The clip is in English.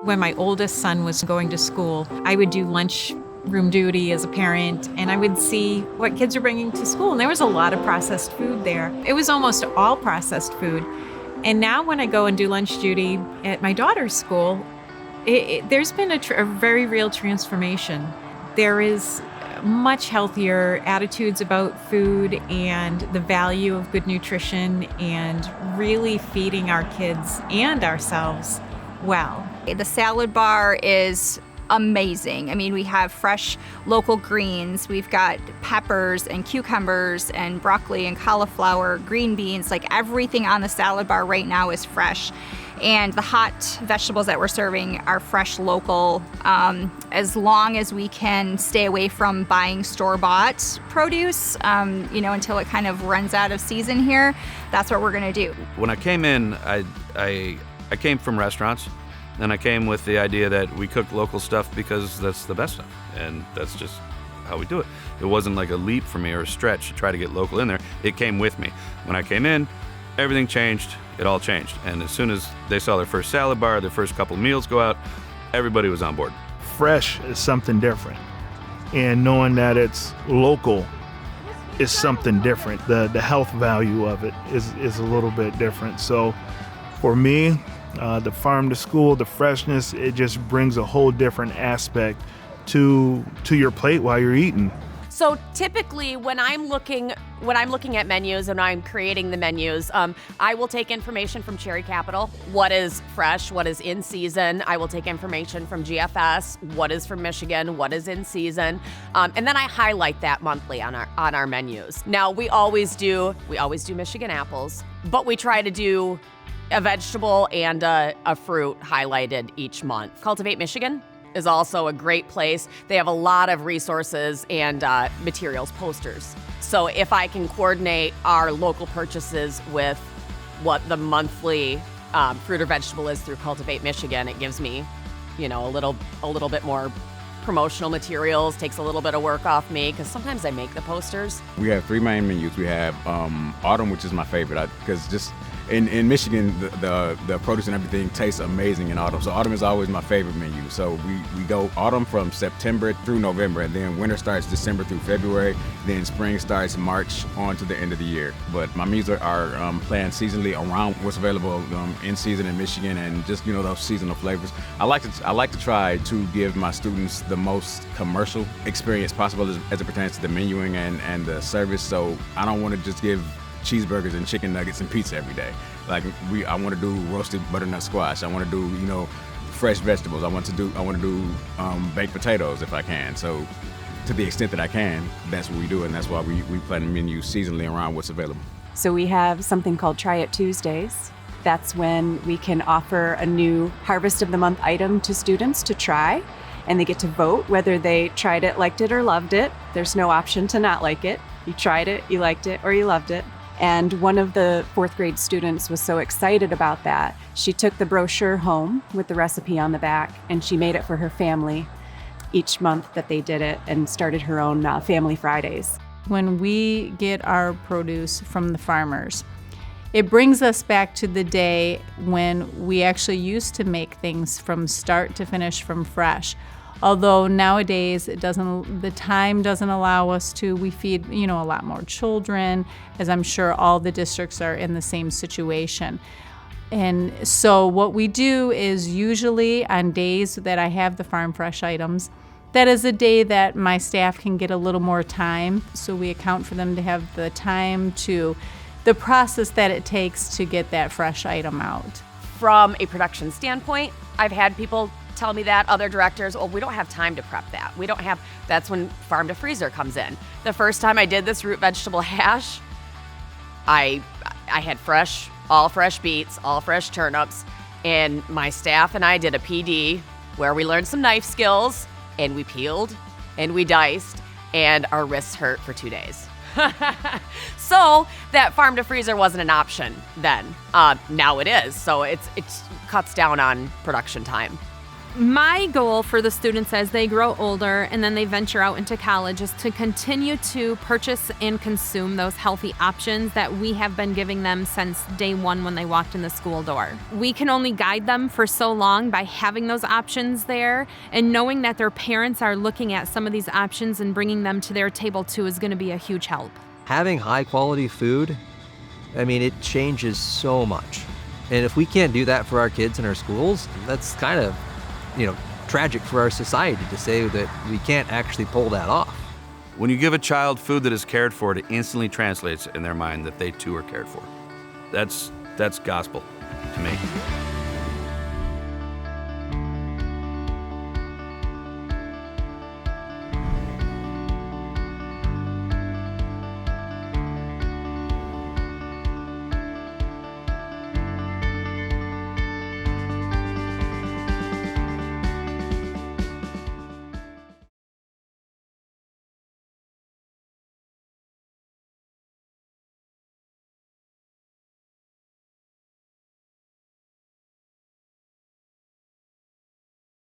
When my oldest son was going to school, I would do lunchroom duty as a parent, and I would see what kids were bringing to school. And there was a lot of processed food there. It was almost all processed food. And now when I go and do lunch duty at my daughter's school, there's been a very real transformation. There is much healthier attitudes about food and the value of good nutrition and really feeding our kids and ourselves well. The salad bar is amazing. I mean, we have fresh local greens. We've got peppers and cucumbers and broccoli and cauliflower, green beans, like everything on the salad bar right now is fresh. And the hot vegetables that we're serving are fresh, local. As long as we can stay away from buying store-bought produce, until it kind of runs out of season here, that's what we're gonna do. When I came in, I came from restaurants, and I came with the idea that we cook local stuff because that's the best stuff, and that's just how we do it. It wasn't like a leap for me or a stretch to try to get local in there. It came with me. When I came in, everything changed. It all changed. And as soon as they saw their first salad bar, their first couple meals go out, everybody was on board. Fresh is something different. And knowing that it's local is something different. The health value of it is a little bit different. So for me, the farm to school, the freshness, it just brings a whole different aspect to your plate while you're eating. So typically when I'm looking at menus and I'm creating the menus, I will take information from Cherry Capital, what is fresh, what is in season. I will take information from GFS, what is from Michigan, what is in season, and then I highlight that monthly on our menus. Now we always do Michigan apples, but we try to do a vegetable and a fruit highlighted each month. Cultivate Michigan is also a great place. They have a lot of resources and materials, posters. So if I can coordinate our local purchases with what the monthly fruit or vegetable is through Cultivate Michigan, it gives me, a little bit more promotional materials, takes a little bit of work off me, because sometimes I make the posters. We have 3 main menus. We have autumn, which is my favorite, because just in Michigan, the produce and everything tastes amazing in autumn. So autumn is always my favorite menu. So we go autumn from September through November, and then winter starts December through February. Then spring starts March on to the end of the year. But my menus are planned seasonally around what's available in season in Michigan, and just those seasonal flavors. I like to try to give my students the most commercial experience possible as it pertains to the menuing and the service. So I don't want to just give cheeseburgers and chicken nuggets and pizza every day. I want to do roasted butternut squash. I want to do fresh vegetables. I want to do baked potatoes if I can. So to the extent that I can, that's what we do, and that's why we plan the menu seasonally around what's available. So we have something called Try It Tuesdays. That's when we can offer a new Harvest of the Month item to students to try, and they get to vote whether they tried it, liked it, or loved it. There's no option to not like it. You tried it, you liked it, or you loved it. And one of the 4th grade students was so excited about that. She took the brochure home with the recipe on the back, and she made it for her family each month that they did it, and started her own Family Fridays. When we get our produce from the farmers, it brings us back to the day when we actually used to make things from start to finish from fresh. Although nowadays the time doesn't allow us to. We feed, a lot more children, as I'm sure all the districts are in the same situation. And so what we do is usually on days that I have the farm fresh items, that is a day that my staff can get a little more time. So we account for them to have the time to the process that it takes to get that fresh item out. From a production standpoint, I've had people tell me that, other directors, we don't have time to prep that. That's when farm to freezer comes in. The first time I did this root vegetable hash, I had all fresh beets, all fresh turnips, and my staff and I did a PD where we learned some knife skills, and we peeled and we diced, and our wrists hurt for 2 days. So that farm to freezer wasn't an option then. Now it is, so it cuts down on production time. My goal for the students as they grow older and then they venture out into college is to continue to purchase and consume those healthy options that we have been giving them since day one when they walked in the school door. We can only guide them for so long by having those options there, and knowing that their parents are looking at some of these options and bringing them to their table too is going to be a huge help. Having high quality food, I mean, it changes so much. And if we can't do that for our kids in our schools, that's kind of, tragic for our society to say that we can't actually pull that off. When you give a child food that is cared for, it instantly translates in their mind that they too are cared for. That's gospel to me.